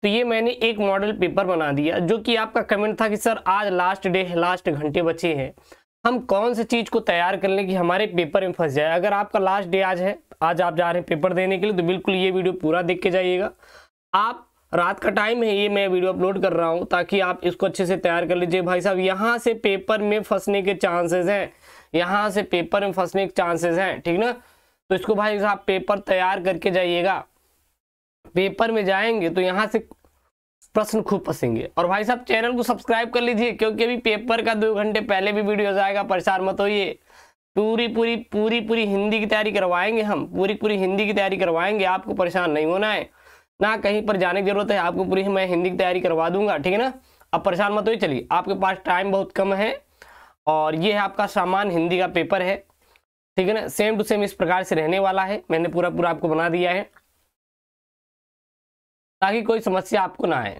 तो ये मैंने एक मॉडल पेपर बना दिया, जो कि आपका कमेंट था कि सर आज लास्ट डे है, लास्ट घंटे बचे हैं, हम कौन सी चीज़ को तैयार कर लें कि हमारे पेपर में फंस जाए। अगर आपका लास्ट डे आज है, आज आप जा रहे हैं पेपर देने के लिए, तो बिल्कुल ये वीडियो पूरा देख के जाइएगा। आप रात का टाइम है, ये मैं वीडियो अपलोड कर रहा हूँ ताकि आप इसको अच्छे से तैयार कर लीजिए। भाई साहब यहाँ से पेपर में फंसने के चांसेस हैं, यहाँ से पेपर में फंसने के चांसेस हैं, ठीक ना। तो इसको भाई साहब पेपर तैयार करके जाइएगा। पेपर में जाएंगे तो यहाँ से प्रश्न खूब फंसेंगे। और भाई साहब चैनल को सब्सक्राइब कर लीजिए, क्योंकि अभी पेपर का 2 घंटे पहले भी वीडियो जाएगा, परेशान मत होइए। पूरी हिंदी की तैयारी करवाएंगे हम, पूरी हिंदी की तैयारी करवाएंगे, आपको परेशान नहीं होना है, ना कहीं पर जाने की जरूरत है, आपको पूरी मैं हिंदी की तैयारी करवा दूंगा, ठीक है ना। अब परेशान मत होइए। चलिए, आपके पास टाइम बहुत कम है और ये है आपका सामान हिंदी का पेपर है, ठीक है ना। सेम टू सेम इस प्रकार से रहने वाला है, मैंने पूरा आपको बना दिया है ताकि कोई समस्या आपको ना आए।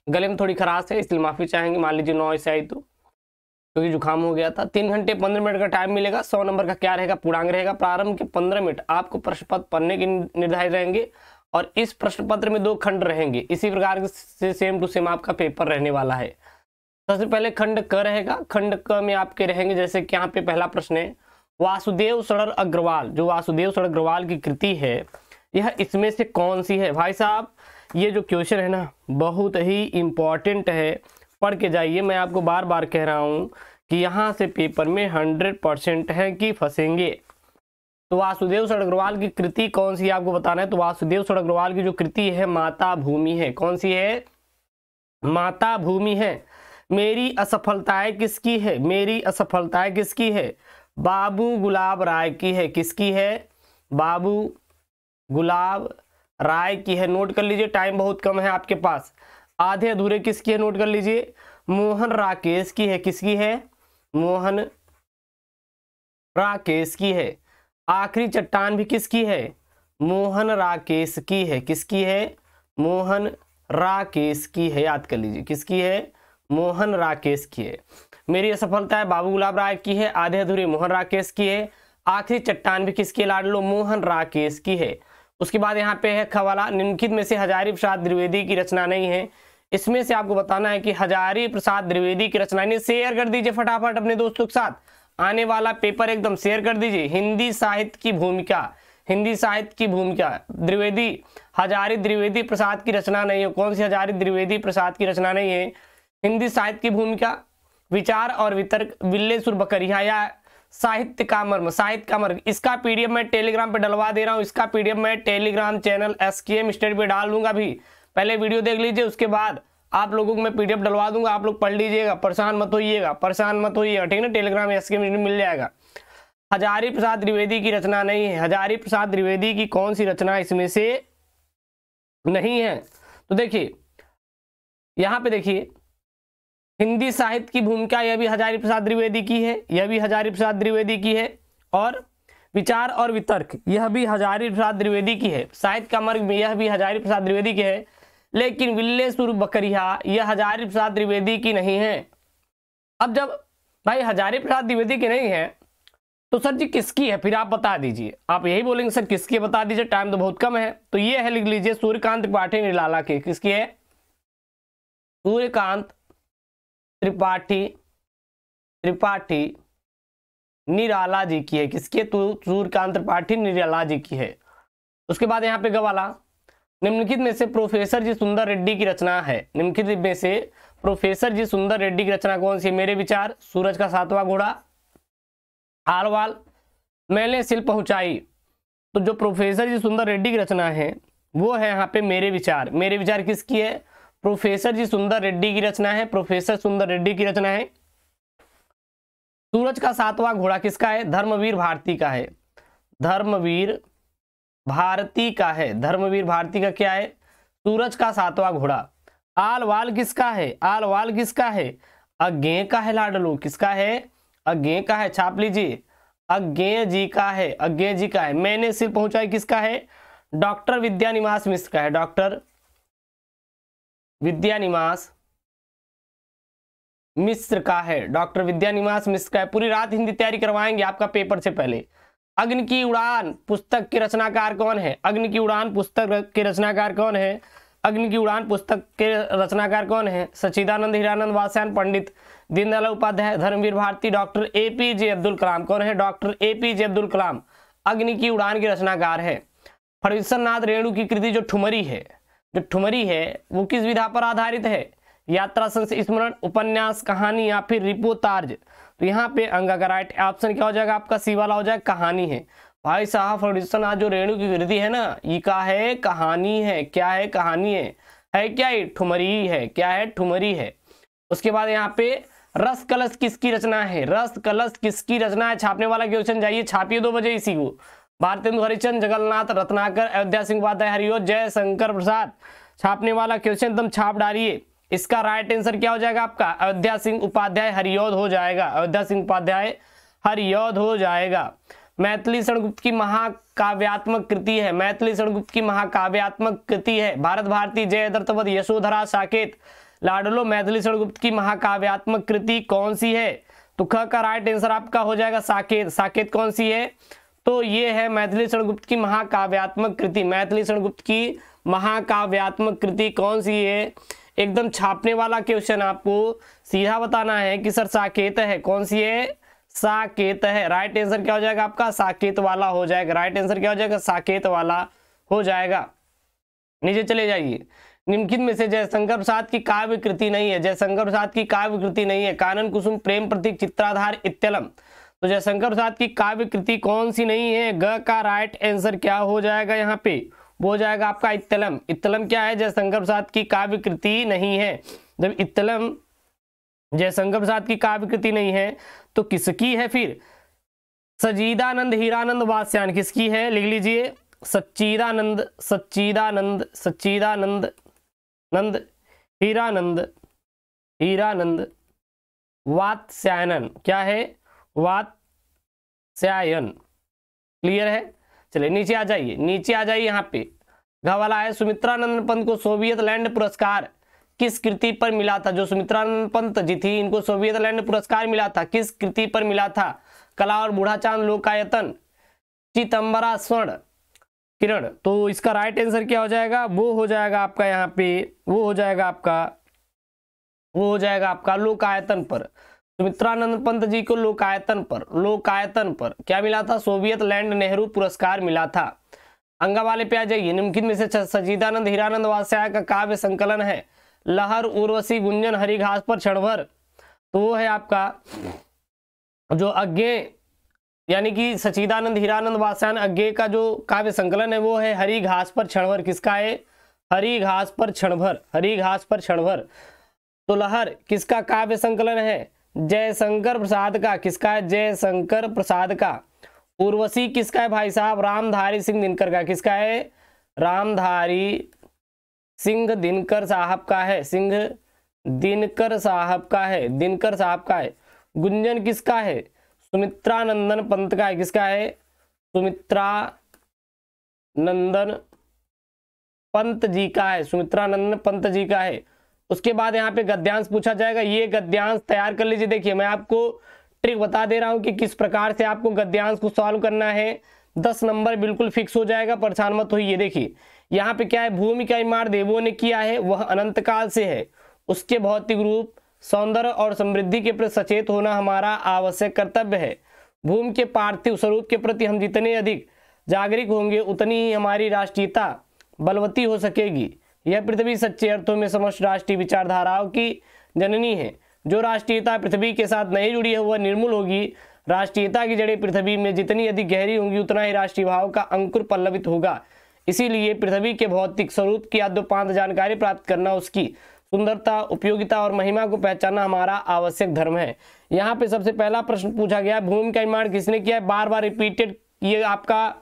गले में थोड़ी खराश है, इसलिए माफी चाहेंगे, मान लीजिए नॉइस आई तो, क्योंकि जुकाम हो गया था। 3 घंटे 15 मिनट का टाइम मिलेगा। 100 नंबर का क्या रहेगा, पूर्णांक रहेगा। प्रारंभ के 15 मिनट आपको प्रश्न पत्र पढ़ने के निर्धारित रहेंगे और इस प्रश्न पत्र में 2 खंड रहेंगे। इसी प्रकार से सेम टू सेम आपका पेपर रहने वाला है। सबसे पहले खंड क रहेगा। खंड क में आपके रहेंगे, जैसे कि यहाँ पे पहला प्रश्न है, वासुदेव सड़र अग्रवाल, जो वासुदेव सड़र अग्रवाल की कृति है, यह इसमें से कौन सी है। भाई साहब ये जो क्वेश्चन है ना, बहुत ही इंपॉर्टेंट है, पढ़ के जाइए। मैं आपको बार बार कह रहा हूँ कि यहाँ से पेपर में 100% है कि फंसेंगे। तो वासुदेव सड़र अग्रवाल की कृति कौन सी है आपको बताना है। तो वासुदेव सड़र अग्रवाल की जो कृति है माता भूमि है। कौन सी है, माता भूमि है। मेरी असफलताएं किसकी है, मेरी असफलताएं किसकी है, बाबू गुलाब राय की है। किसकी है, बाबू गुलाब राय की है। नोट कर लीजिए, टाइम बहुत कम है आपके पास। आधे अधूरे किसकी है, नोट कर लीजिए, मोहन राकेश की है। किसकी है, मोहन राकेश की है। आखिरी चट्टान भी किसकी है, मोहन राकेश की है। किसकी है, मोहन राकेश की है, याद कर लीजिए, किसकी है, मोहन राकेश की है। मेरी असफलता है बाबू गुलाब राय की है, आधे अधूरे मोहन राकेश की है, आखिरी चट्टान भी किसकी है, लाडलो मोहन राकेश की है। उसके बाद यहाँ पे है खवाला, निम्नलिखित में से हजारी प्रसाद द्विवेदी की रचना नहीं है। इसमें से आपको बताना है कि हजारी प्रसाद द्विवेदी की रचना नहीं। शेयर कर दीजिए फटाफट अपने दोस्तों के साथ, आने वाला पेपर एकदम शेयर कर दीजिए। हिंदी साहित्य की भूमिका, हिंदी साहित्य की भूमिका, द्विवेदी, हजारी द्विवेदी प्रसाद की रचना नहीं है। कौन सी हजारी द्विवेदी प्रसाद की रचना नहीं है। हिंदी साहित्य की भूमिका, विचार और वितर्क, विल्लेसुर बकरिया या साहित्य का मर्म, साहित्य का मर्म। इसका पीडीएफ मैं टेलीग्राम पे डलवा दे रहा हूँ। इसका पीडीएफ मैं टेलीग्राम चैनल SKM स्टडी पे डाल दूंगा। भी पहले वीडियो देख लीजिए, उसके बाद आप लोगों को मैं पीडीएफ डलवा दूंगा, आप लोग पढ़ लीजिएगा, परेशान मत होइएगा, परेशान मत होइएगा, ठीक है ना। टेलीग्राम SKM मिल जाएगा। हजारी प्रसाद द्विवेदी की रचना नहीं है। हजारी प्रसाद द्विवेदी की कौन सी रचना इसमें से नहीं है। तो देखिए यहाँ पे देखिए, हिंदी साहित्य की भूमिका, यह भी हजारी प्रसाद द्विवेदी की है, यह भी हजारी प्रसाद द्विवेदी की है। और विचार और वितर्क, यह भी हजारी प्रसाद द्विवेदी की है। साहित्य का मार्ग में यह भी हजारी प्रसाद द्विवेदी की है। लेकिन विल्लेसुर बकरिया यह हजारी प्रसाद द्विवेदी की नहीं है। अब जब भाई हजारी प्रसाद द्विवेदी की नहीं है तो सर जी किसकी है, फिर आप बता दीजिए। आप यही बोलेंगे सर किसकी, बता दीजिए, टाइम तो बहुत कम है। तो ये है, लिख लीजिए, सूर्यकांत त्रिपाठी निराला की। किसकी है, सूर्यकांत त्रिपाठी निराला जी की है। किसकी है, तो सूर्यकांत त्रिपाठी निराला जी की है। उसके बाद यहाँ पे गवाला, निम्नलिखित में से प्रोफेसर जी सुंदर रेड्डी की रचना है। निम्नलिखित में से प्रोफेसर जी सुंदर रेड्डी की रचना कौन सी है। मेरे विचार, सूरज का 7वां घोड़ा, आलवाल, मैंने शिल्प पहुंचाई। तो जो प्रोफेसर जी सुंदर रेड्डी की रचना है वो है यहाँ पे मेरे विचार। मेरे विचार किसकी है, प्रोफेसर जी सुंदर रेड्डी की रचना है, प्रोफेसर सुंदर रेड्डी की रचना है। सूरज का 7वां घोड़ा किसका है, धर्मवीर भारती का है। धर्मवीर भारती का है। धर्मवीर भारती का क्या है, सूरज का 7वां घोड़ा। आलवाल किसका है, आलवाल किसका है, अज्ञेय का है लाडलो। किसका है, अज्ञेय का है, छाप लीजिए, अज्ञेय जी का है, अज्ञेय जी का है। मैंने शिल्प पहुंचाई किसका है, डॉक्टर विद्यानिवास मिश्र का है। डॉक्टर विद्यानिवास मिश्र का है, डॉक्टर विद्यानिवास मिश्र का है। पूरी रात हिंदी तैयारी करवाएंगे आपका पेपर से पहले। अग्नि की उड़ान पुस्तक के रचनाकार कौन है, अग्नि की उड़ान पुस्तक के रचनाकार कौन है, अग्नि की उड़ान पुस्तक के रचनाकार कौन है? सच्चिदानंद हीरानंद वात्स्यायन, पंडित दीनदयाल उपाध्याय, धर्मवीर भारती, डॉक्टर APJ अब्दुल कलाम। कौन है? डॉक्टर APJ अब्दुल कलाम अग्नि की उड़ान के रचनाकार है। फणीश्वर नाथ रेणु की कृति जो ठुमरी है वो किस विधा पर आधारित है? यात्रा, संस्मरण, उपन्यास, कहानी या फिर रिपोर्टाज? तो यहाँ पे अंगा का राइट ऑप्शन क्या हो जाएगा आपका? सी वाला हो जाएगा, कहानी है। भाई साहब फणीश्वर नाथ जो रेणु की कृति है ना, ये क्या है? कहानी है। क्या है? कहानी है क्या? ये ठुमरी है। क्या है? ठुमरी है। उसके बाद यहाँ पे रस कलश किसकी रचना है? रस कलश किसकी रचना है? छापने वाला क्वेश्चन, जाइए छापिए 2 बजे इसी को। भारतेंदु हरिचंद, जगन्नाथ रत्नाकर, अयोध्या सिंह उपाध्याय, हरिओ, जय शंकर प्रसाद। छापने वाला क्वेश्चन एकदम छाप डालिए। इसका राइट आंसर क्या हो जाएगा आपका? अयोध्या सिंह उपाध्याय हरिऔध हो जाएगा। अयोध्या सिंह उपाध्याय हरिऔध हो जाएगा। मैथिली शरणगुप्त की महाकाव्यात्मक कृति है। मैथिली शरणगुप्त की महाकाव्यात्मक कृति है। भारत भारती, जय दत्तवध, यशोधरा, साकेत, लाडलो। मैथिली शरणगुप्त की महाकाव्यात्मक कृति कौन सी है? तो ख का राइट आंसर आपका हो जाएगा साकेत। साकेत कौन सी है? तो ये है मैथिली शरणगुप्त की महाकाव्यात्मक कृति। मैथिली शरणगुप्त की महाकाव्यात्मक कृति कौन सी है? एकदम छापने वाला क्वेश्चन, आपको सीधा बताना है कि सर साकेत है। कौन सी है? साकेत है। राइट आंसर क्या हो जाएगा आपका? साकेत वाला हो जाएगा। राइट आंसर क्या हो जाएगा? साकेत वाला हो जाएगा। नीचे चले जाइए। निम्नलिखित में से जयशंकर प्रसाद की काव्य कृति नहीं है। जयशंकर प्रसाद की काव्य कृति नहीं है। कानन कुसुम, प्रेम प्रतीक, चित्राधार, इत्यलम। तो जयशंकर प्रसाद की काव्य कृति कौन सी नहीं है? ग का राइट आंसर क्या हो जाएगा यहाँ पे? वो हो जाएगा आपका इत्यलम। इत्यलम क्या है? जयशंकर प्रसाद की काव्य कृति नहीं है। जब इत्यलम जयशंकर प्रसाद की काव्य कृति नहीं है तो किसकी है फिर? सच्चिदानंद हीरानंद वात्स्यायन किसकी है? लिख लीजिए, सच्चिदानंद सच्चिदानंद सच्चिदानंद नंद हीरानंद वात्स्यायन। क्या है? वात्स्यायन। क्लियर है? चलिए नीचे आ जाइए। नीचे आ जाइए। यहाँ पे घ वाला है, सुमित्रानंद पंत को सोवियत लैंड पुरस्कार किस कृति पर मिला था? जो सुमित्रानंद पंत जी थी, इनको सोवियत लैंड पुरस्कार मिला था। किस कृति पर मिला था? कला और बूढ़ा चांद, लोकायतन, चितंबरा, स्वर्ण किरण। तो इसका राइट आंसर क्या हो जाएगा? वो हो जाएगा आपका यहाँ पे, वो हो जाएगा आपका लोकायतन पर। सुमित्रानंद पंत जी को लोकायतन पर क्या मिला था? सोवियत लैंड नेहरू पुरस्कार मिला था। अंगा वाले पे आ जाइए। निम्नलिखित में से सच्चिदानंद हीरानंद वात्स्यायन का काव्य संकलन है लहर, उर्वशी, गुंजन, हरी घास पर क्षणभर। तो वो है आपका जो अज्ञे, यानी कि सच्चिदानंद हीरानंद वात्स्यायन अज्ञे का जो काव्य संकलन है वो है हरी घास पर क्षणभर। किसका है? हरी घास पर क्षणभर। हरी घास पर क्षणभर। तो लहर किसका काव्य संकलन है? जयशंकर प्रसाद का। किसका है? जयशंकर प्रसाद का। उर्वशी किसका है भाई साहब? रामधारी सिंह दिनकर का। किसका है? रामधारी सिंह दिनकर साहब का है। सिंह दिनकर साहब का है। दिनकर साहब का है। गुंजन किसका है? सुमित्रानंदन पंत का है। किसका है? सुमित्रानंदन पंत जी का है। सुमित्रानंदन पंत जी का है। उसके बाद यहाँ पे गद्यांश पूछा जाएगा। ये गद्यांश तैयार कर लीजिए। देखिए मैं आपको ट्रिक बता दे रहा हूँ कि किस प्रकार से आपको गद्यांश को सॉल्व करना है। 10 नंबर बिल्कुल फिक्स हो जाएगा, परेशान मत होइए। देखिए यहाँ पे क्या है? भूमि का निर्माण देवों ने किया है, वह अनंत काल से है। उसके भौतिक रूप, सौंदर्य और समृद्धि के प्रति सचेत होना हमारा आवश्यक कर्तव्य है। भूमि के पार्थिव स्वरूप के प्रति हम जितने अधिक जागरूक होंगे उतनी ही हमारी राष्ट्रीयता बलवती हो सकेगी। यह पृथ्वी सच्चे अर्थों में समस्त राष्ट्रीय विचारधाराओं की जननी है। जो राष्ट्रीयता पृथ्वी के साथ नहीं जुड़ी है वह निर्मूल होगी। राष्ट्रीयता की जड़ें पृथ्वी में जितनी अधिक गहरी होंगी उतना ही राष्ट्रीय भाव का अंकुर पल्लवित होगा। इसीलिए पृथ्वी के भौतिक स्वरूप की आद्योपांत जानकारी प्राप्त करना, उसकी सुंदरता, उपयोगिता और महिमा को पहचानना हमारा आवश्यक धर्म है। यहाँ पे सबसे पहला प्रश्न पूछा गया, भूमि का निर्माण किसने किया है? बार बार रिपीटेड ये आपका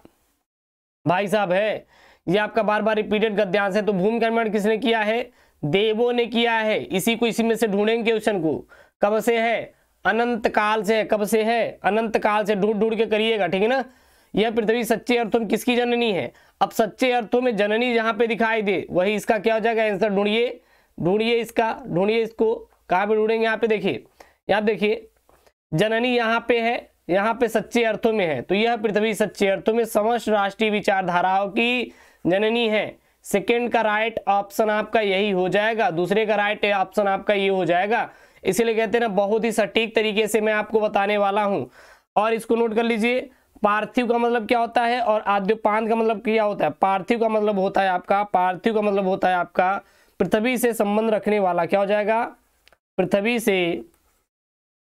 भाई साहब है, ये आपका बार बार रिपीटेड गद्यांश है। तो भूमि का निर्माण किसने किया है? देवों ने किया है। इसी को इसी में से ढूंढेंगे क्वेश्चन को। कब से है? अनंत काल से है। कब से है? अनंत काल से। ढूंढ ढूंढ के करिएगा, ठीक है ना। यह पृथ्वी सच्चे अर्थों में किसकी जननी है? अब सच्चे अर्थों में जननी जहां पे दिखाई दे वही इसका क्या हो जाएगा आंसर। ढूंढिए, ढूंढिए इसका, ढूंढिए इसको। कहाँ पे ढूंढेंगे? यहाँ पे देखिए, यहाँ देखिए जननी यहाँ पे है, यहाँ पे सच्चे अर्थों में है। तो यह पृथ्वी सच्चे अर्थों में समस्त राष्ट्रीय विचारधाराओं की जननी है। सेकंड का राइट ऑप्शन आपका यही हो जाएगा, दूसरे का राइट ऑप्शन आपका ये हो जाएगा। इसीलिए कहते हैं ना बहुत ही सटीक तरीके से मैं आपको बताने वाला हूं। और इसको नोट कर लीजिए, पार्थिव का मतलब क्या होता है और आद्योपांत का मतलब क्या होता है। पार्थिव का मतलब होता है आपका, पार्थिव का मतलब होता है आपका पृथ्वी से संबंध रखने वाला। क्या हो जाएगा, पृथ्वी से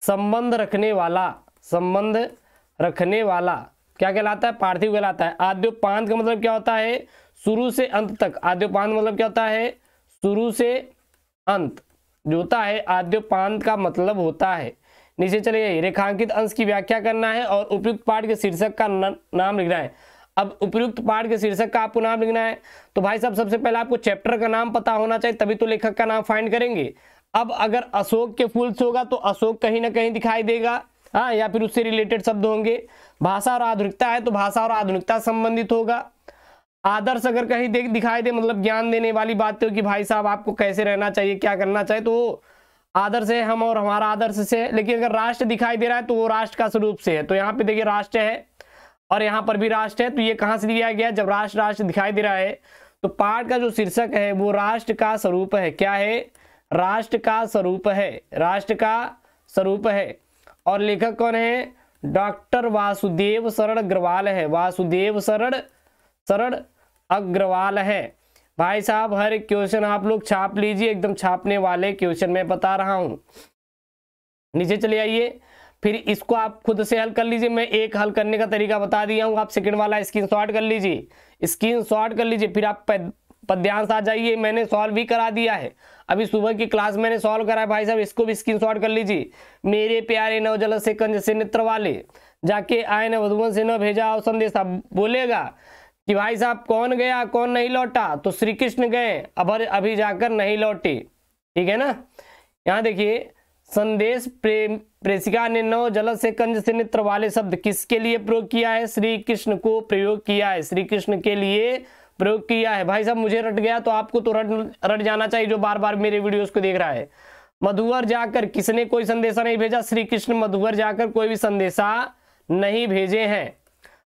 संबंध रखने वाला, संबंध रखने वाला क्या कहलाता है, पार्थिव कहलाता है। आद्योपांत का मतलब क्या होता है, शुरू से अंत तक। आद्योपांत मतलब क्या होता है, शुरू से अंत जो होता है आद्योपांत का मतलब होता है। नीचे चले जाइए, रेखांकित अंश की व्याख्या करना है और उपयुक्त पाठ के शीर्षक का नाम लिखना है। अब उपयुक्त पाठ के शीर्षक का आपको नाम लिखना है तो भाई साहब सबसे पहले आपको चैप्टर का नाम पता होना चाहिए, तभी तो लेखक का नाम फाइंड करेंगे। अब अगर अशोक के फुल से होगा तो अशोक कहीं ना कहीं दिखाई देगा, हाँ, या फिर उससे रिलेटेड शब्द होंगे। भाषा और आधुनिकता है तो भाषा और आधुनिकता संबंधित होगा। आदर्श अगर कहीं दिखाई दे, मतलब ज्ञान देने वाली बात हो कि भाई साहब आपको कैसे रहना चाहिए, क्या करना चाहिए, तो वो आदर्श है, हम और हमारा आदर्श से है। लेकिन अगर राष्ट्र दिखाई दे रहा है तो वो राष्ट्र का स्वरूप से है। तो यहाँ पे देखिए राष्ट्र है और यहाँ पर भी राष्ट्र है, तो ये कहाँ से दिया गया, जब राष्ट्र राष्ट्र दिखाई दे रहा है तो पाठ का जो शीर्षक है वो राष्ट्र का स्वरूप है। क्या है, राष्ट्र का स्वरूप है, राष्ट्र का स्वरूप है। और लेखक कौन है, डॉक्टर वासुदेव शरण अग्रवाल है, वासुदेव शरण अग्रवाल है। भाई साहब हर एक क्वेश्चन आप लोग छाप लीजिए, एकदम छापने वाले क्वेश्चन मैं बता रहा हूं। नीचे चले आइए, फिर इसको आप खुद से हल कर लीजिए। मैं एक हल करने का तरीका बता दिया हूं, आप सेकंड वाला स्क्रीनशॉट कर लीजिए, स्क्रीनशॉट कर लीजिए। फिर आप पद्यांश आ जाइए, मैंने सॉल्व भी करा दिया है, अभी सुबह की क्लास मैंने सॉल्व करा है भाई साहब, इसको भी स्क्रीनशॉट कर लीजिए। मेरे प्यारे नवजल से कंज से नेत्र वाले, जाके आए न वधुवन से न भेजा और संदेशा। बोलेगा कि भाई साहब कौन गया कौन नहीं लौटा, तो श्री कृष्ण गए अभी जाकर नहीं लौटे, ठीक है ना। यहाँ देखिए, संदेश प्रेषिका ने नव जल से कंज से नेत्र वाले शब्द किसके लिए प्रयोग किया है, श्री कृष्ण को प्रयोग किया है, श्री कृष्ण के लिए प्रयोग किया है। भाई साहब मुझे रट गया तो आपको तो रट जाना चाहिए जो बार बार मेरे वीडियोस को देख रहा है। मधुवर जाकर किसने कोई संदेशा नहीं भेजा, श्री कृष्ण मधुवर जाकर कोई भी संदेशा नहीं भेजे हैं।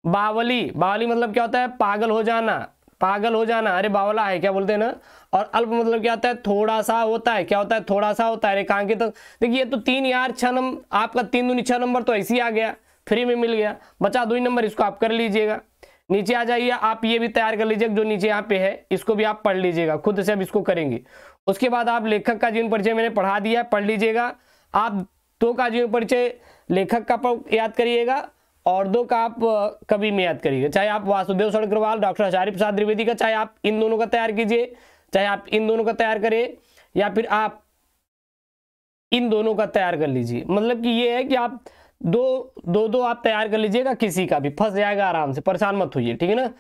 बावली, बावली मतलब क्या होता है, पागल हो जाना, पागल हो जाना, अरे बावला है क्या बोलते हैं ना। और अल्प मतलब क्या होता है, थोड़ा सा होता है, क्या होता है, थोड़ा सा होता है। रेखांकित देखिए तो 3 यार 6 नंबर आपका, 3 दूनी 6 नंबर तो ऐसे ही आ गया, फ्री में मिल गया, बचा 2 नंबर, इसको आप कर लीजिएगा। नीचे आ जाइए, आप ये भी तैयार कर लीजिए, जो नीचे यहाँ पे है इसको भी आप पढ़ लीजिएगा खुद से, अब इसको करेंगे। उसके बाद आप लेखक का जीवन परिचय मैंने पढ़ा दिया है, पढ़ लीजिएगा। आप 2 का जीवन परिचय लेखक का याद करिएगा और 2 का आप कवि में याद करिएगा, चाहे आप वासुदेव शरण अग्रवाल, डॉक्टर आचार्य प्रसाद द्विवेदी का, चाहे आप इन दोनों का तैयार कीजिए, चाहे आप इन दोनों का तैयार करें या फिर आप इन दोनों का तैयार कर लीजिए। मतलब कि ये है कि आप दो आप तैयार कर लीजिएगा, किसी का भी फंस जाएगा आराम से, परेशान मत होइए, ठीक है ना।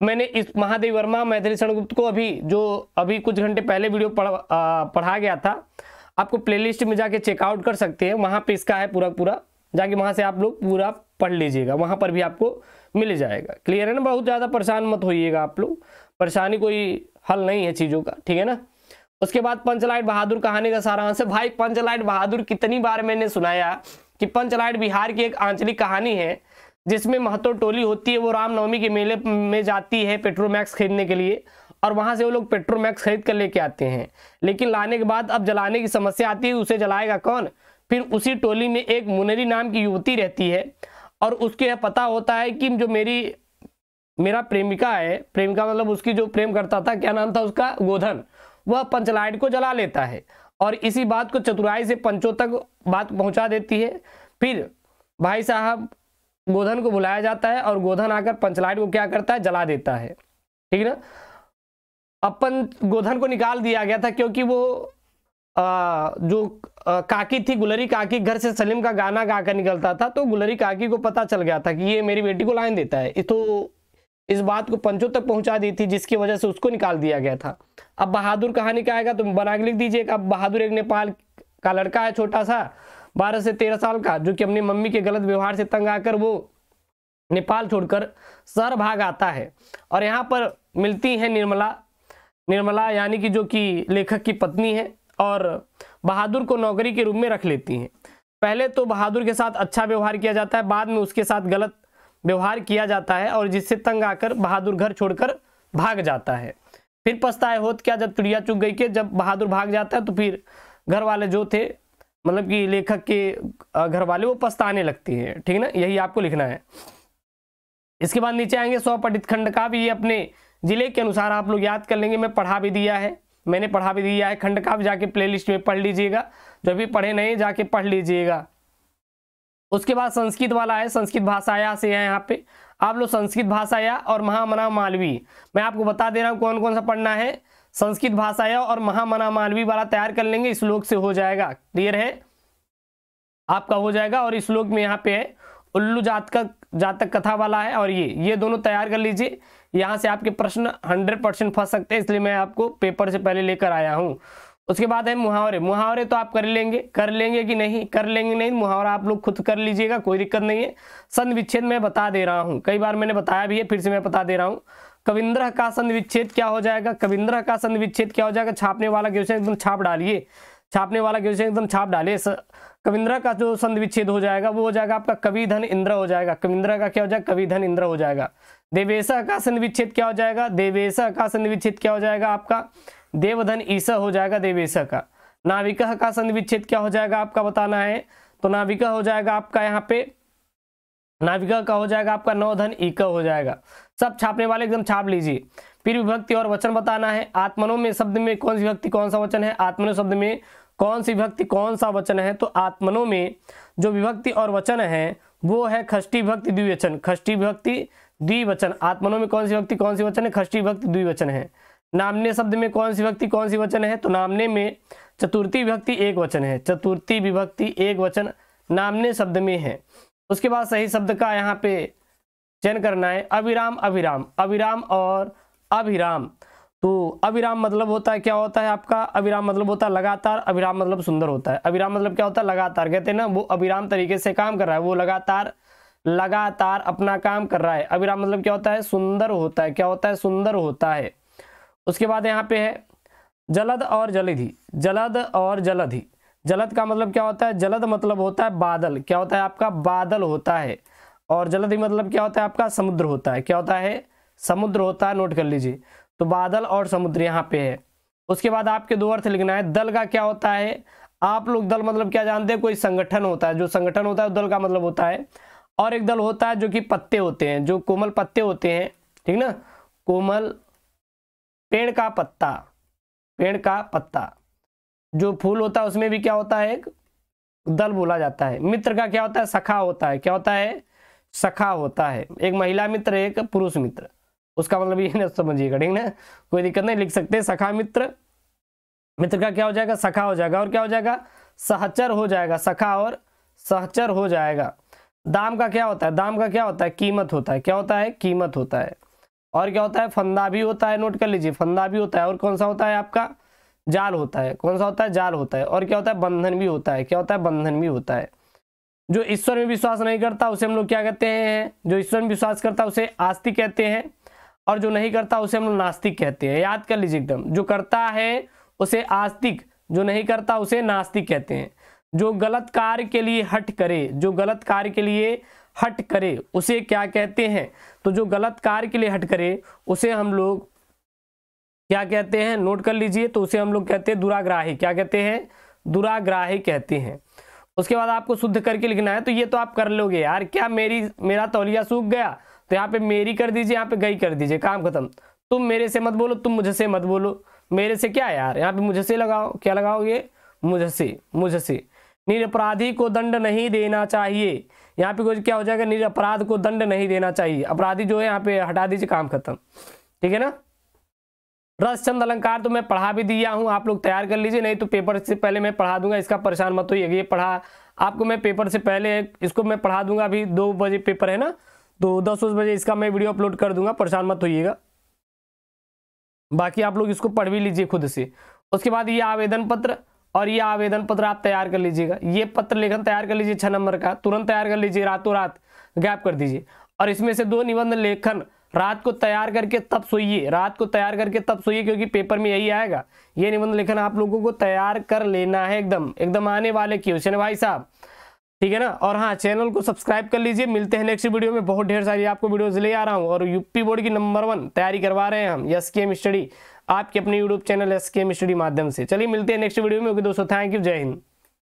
मैंने इस महादेव वर्मा मैथिली शरण गुप्त को अभी कुछ घंटे पहले वीडियो पढ़ा गया था, आपको प्लेलिस्ट में जाके चेकआउट कर सकते हैं, वहां पे इसका है पूरा जाके वहां से आप लोग पूरा पढ़ लीजिएगा, वहां पर भी आपको मिल जाएगा। क्लियर है ना, बहुत ज्यादा परेशान मत होइएगा आप लोग, परेशानी कोई हल नहीं है चीजों का, ठीक है ना। उसके बाद पंचलाइट बहादुर कहानी का सारांश है। भाई पंचलाइट बहादुर कितनी बार मैंने सुनाया कि पंचलाइट बिहार की एक आंचलिक कहानी है जिसमें महतो टोली होती है, वो रामनवमी के मेले में जाती है पेट्रोमैक्स खरीदने के लिए, और वहां से वो लोग पेट्रोमैक्स खरीद कर लेके आते हैं। लेकिन लाने के बाद अब जलाने की समस्या आती है, उसे जलाएगा कौन। फिर उसी टोली में एक मुनरी नाम की युवती रहती है और उसके पता होता है कि जो मेरा प्रेमिका है, प्रेमिका मतलब उसकी जो प्रेम करता था, क्या नाम था उसका, गोधन, वह पंचलाइट को जला लेता है और इसी बात को चतुराई से पंचों तक बात पहुंचा देती है। फिर भाई साहब गोधन को बुलाया जाता है और गोधन आकर पंचलाइट को क्या करता है, जला देता है, ठीक है ना। अपन गोधन को निकाल दिया गया था क्योंकि वो जो काकी थी, गुलरी काकी, घर से सलीम का गाना गाकर निकलता था, तो गुलरी काकी को पता चल गया था कि ये मेरी बेटी को लाइन देता है, तो इस बात को पंचों तक पहुंचा दी थी, जिसकी वजह से उसको निकाल दिया गया था। अब बहादुर कहानी का आएगा तो बना के लिख दीजिएगा। अब बहादुर एक नेपाल का लड़का है, छोटा सा 12 से 13 साल का, जो कि अपनी मम्मी के गलत व्यवहार से तंग आकर वो नेपाल छोड़कर शहर भाग आता है और यहाँ पर मिलती है निर्मला यानी कि जो कि लेखक की पत्नी है, और बहादुर को नौकरी के रूप में रख लेती हैं। पहले तो बहादुर के साथ अच्छा व्यवहार किया जाता है, बाद में उसके साथ गलत व्यवहार किया जाता है और जिससे तंग आकर बहादुर घर छोड़कर भाग जाता है। फिर पछताए होत क्या, जब चिड़िया चुग गई के, जब बहादुर भाग जाता है तो फिर घर वाले जो थे, मतलब कि लेखक के घर वाले, वो पछताने लगती है। ठीक ना, यही आपको लिखना है। इसके बाद नीचे आएंगे 100 पठित खंड का भी, ये अपने जिले के अनुसार आप लोग याद कर लेंगे। मैं पढ़ा भी दिया है, मैंने पढ़ा भी दिया है। खंड का भी जाके प्लेलिस्ट में पढ़ लीजिएगा, जो भी पढ़े नहीं जाके पढ़ लीजिएगा। उसके बाद संस्कृत वाला है, संस्कृत भाषाया से है यहाँ पे। आप लोग संस्कृत भाषाया और महामना मालवी, मैं आपको बता दे रहा हूँ कौन कौन सा पढ़ना है। संस्कृत भाषाया और महामना मालवी वाला तैयार कर लेंगे, श्लोक से हो जाएगा। क्लियर है, आपका हो जाएगा। और इस श्लोक में यहाँ पे है उल्लू जातक कथा वाला है, और ये दोनों तैयार कर लीजिए। यहाँ से आपके प्रश्न 100% फंस सकते हैं, इसलिए मैं आपको पेपर से पहले लेकर आया हूँ। उसके बाद है मुहावरे। मुहावरे तो आप कर लेंगे कि नहीं, कर लेंगे नहीं, मुहावरा आप लोग खुद कर लीजिएगा, कोई दिक्कत नहीं है। संधि विच्छेद मैं बता दे रहा हूँ, कई बार मैंने बताया भी है, फिर से मैं बता दे रहा हूँ। कविंद्र का संधि विच्छेद क्या हो जाएगा, कविंद्र का संधि विच्छेद क्या हो जाएगा, छापने वाला क्वेश्चन एकदम छाप डालिए, छापने वाला क्वेश्चन एकदम छाप डालिए। कविंद्र का जो संधि विच्छेद हो जाएगा वो हो जाएगा आपका कवि धन इंद्र हो जाएगा। कविंद्र का क्या हो जाएगा, कवि धन इंद्र हो जाएगा। देवेशा का संधि विच्छेद क्या हो जाएगा, देवेशा का संधि विच्छेद क्या हो जाएगा आपका देवधन ईसा हो जाएगा देवेशा का। नाविका का संधि विच्छेद क्या हो जाएगा आपका बताना है, तो नाविका हो जाएगा आपका यहाँ पे, नाविका का हो जाएगा आपका नवधन ईका हो जाएगा। सब छापने वाले एकदम छाप लीजिए। फिर विभक्ति और वचन बताना है। आत्मनो में शब्द में कौन सी विभक्ति कौन सा वचन है, आत्मनो शब्द में कौन सी विभक्ति कौन सा वचन है, तो आत्मनो में जो विभक्ति और वचन है वो है खष्टी विभक्ति द्विवचन, खष्टी विभक्ति द्विवचन। आत्मनो में कौन सी विभक्ति कौन सी वचन है, खष्टी विभक्ति द्विवचन है। नामने शब्द में कौन सी विभक्ति कौन सी वचन है, तो नामने में चतुर्थी विभक्ति एक वचन है, चतुर्थी विभक्ति एक वचन नामने शब्द में है। उसके बाद सही शब्द का यहाँ पे चयन करना है। अविराम अभिराम, अविराम और अभिराम। तो अविराम मतलब होता है क्या होता है आपका, अविराम मतलब होता है लगातार, अभिराम मतलब सुंदर होता है। अविराम मतलब क्या होता है, लगातार, कहते हैं ना वो अविराम तरीके से काम कर रहा है, वो लगातार अपना काम कर रहा है। अविराम मतलब क्या होता है, सुंदर होता है, क्या होता है, सुंदर होता है। उसके बाद यहाँ पे है जलद और जलधि, जलद और जलधि। जलद का मतलब क्या होता है, जलद मतलब होता है बादल, क्या होता है आपका बादल होता है। और जलधि मतलब क्या होता है आपका समुद्र होता है, क्या होता है समुद्र होता है, नोट कर लीजिए। तो बादल और समुद्र यहाँ पे है। उसके बाद आपके दो अर्थ लिखना है। दल का क्या होता है, आप लोग दल मतलब क्या जानते हैं, कोई संगठन होता है, जो संगठन होता है दल का मतलब होता है। और एक दल होता है जो कि पत्ते होते हैं, जो कोमल पत्ते होते हैं, ठीक ना, कोमल पेड़ का पत्ता, पेड़ का पत्ता जो फूल होता है उसमें भी क्या होता है, एक दल बोला जाता है। मित्र का क्या होता है, सखा होता है, क्या होता है सखा होता है। एक महिला मित्र एक पुरुष मित्र, उसका मतलब ये ना समझिएगा, ठीक ना, कोई दिक्कत नहीं, लिख सकते सखा मित्र। मित्र का क्या हो जाएगा, सखा हो जाएगा। और क्या हो जाएगा, सहचर हो जाएगा, सखा और सहचर हो जाएगा। दाम का क्या होता है, दाम का क्या होता है, कीमत होता है, क्या होता है कीमत होता है। और क्या होता है, फंदा भी होता है, नोट कर लीजिए, फंदा भी होता है। और कौन सा होता है आपका, जाल होता है, कौन सा होता है, जाल होता है। और क्या होता है, बंधन भी होता है, क्या होता है, बंधन भी होता है। जो ईश्वर में विश्वास नहीं करता उसे हम लोग क्या कहते हैं, जो ईश्वर में विश्वास करता है उसे आस्तिक कहते हैं, और जो नहीं करता उसे हम लोग नास्तिक कहते हैं। याद कर लीजिए एकदम, जो करता है उसे आस्तिक, जो नहीं करता उसे नास्तिक कहते हैं। जो गलत कार्य के लिए हट करे, जो गलत कार्य के लिए हट करे उसे क्या कहते हैं, तो जो गलत कार्य के लिए हट करे उसे हम लोग क्या कहते हैं, नोट कर लीजिए, तो उसे हम लोग कहते हैं दुराग्राही, क्या कहते हैं, दुराग्राही कहते हैं। उसके बाद आपको शुद्ध करके लिखना है। तो ये तो आप कर लोगे यार, क्या मेरा तौलिया सूख गया, तो यहाँ पे मेरी कर दीजिए, यहाँ पे गई कर दीजिए, काम खत्म। तुम मेरे से मत बोलो, तुम मुझसे मत बोलो, मेरे से क्या यार, यहाँ पे मुझसे लगाओ, क्या लगाओगे, मुझसे, मुझसे। निरपराधी को दंड नहीं देना चाहिए, यहाँ पे कुछ क्या हो जाएगा, निरपराध को दंड नहीं देना चाहिए, अपराधी जो है यहाँ पे हटा दीजिए, काम खत्म, ठीक है ना। रस छंद अलंकार तो मैं पढ़ा भी दिया हूँ, आप लोग तैयार कर लीजिए, नहीं तो पेपर से पहले मैं पढ़ा दूंगा, इसका परेशान मत होइए। ये पढ़ा आपको मैं पेपर से पहले, इसको मैं पढ़ा दूंगा। अभी 2 बजे पेपर है ना, तो 10 बजे इसका मैं वीडियो अपलोड कर दूंगा, परेशान मत होइएगा। बाकी आप लोग इसको पढ़ भी लीजिए खुद से। उसके बाद ये आवेदन पत्र, और ये आवेदन पत्र आप तैयार कर लीजिएगा। ये पत्र लेखन तैयार कर लीजिए 6 नंबर का, तुरंत तैयार कर लीजिए, रातों रात गैप कर दीजिए। और इसमें से 2 निबंध लेखन रात को तैयार करके तब सोइए, रात को तैयार करके तब सोइए, क्योंकि पेपर में यही आएगा। ये निबंध लेखन आप लोगों को तैयार कर लेना है, एकदम एकदम आने वाले क्वेश्चन है भाई साहब, ठीक है ना। और हाँ, चैनल को सब्सक्राइब कर लीजिए। मिलते हैं नेक्स्ट वीडियो में, बहुत ढेर सारी आपको वीडियोस ले आ रहा हूँ। और यूपी बोर्ड की नंबर 1 तैयारी करवा रहे हैं हम, SKM स्टडी। आपके अपने यूट्यूब चैनल SKM स्टडी माध्यम से। चलिए मिलते हैं नेक्स्ट वीडियो में। ओके दोस्तों, थैंक यू, जय हिंद।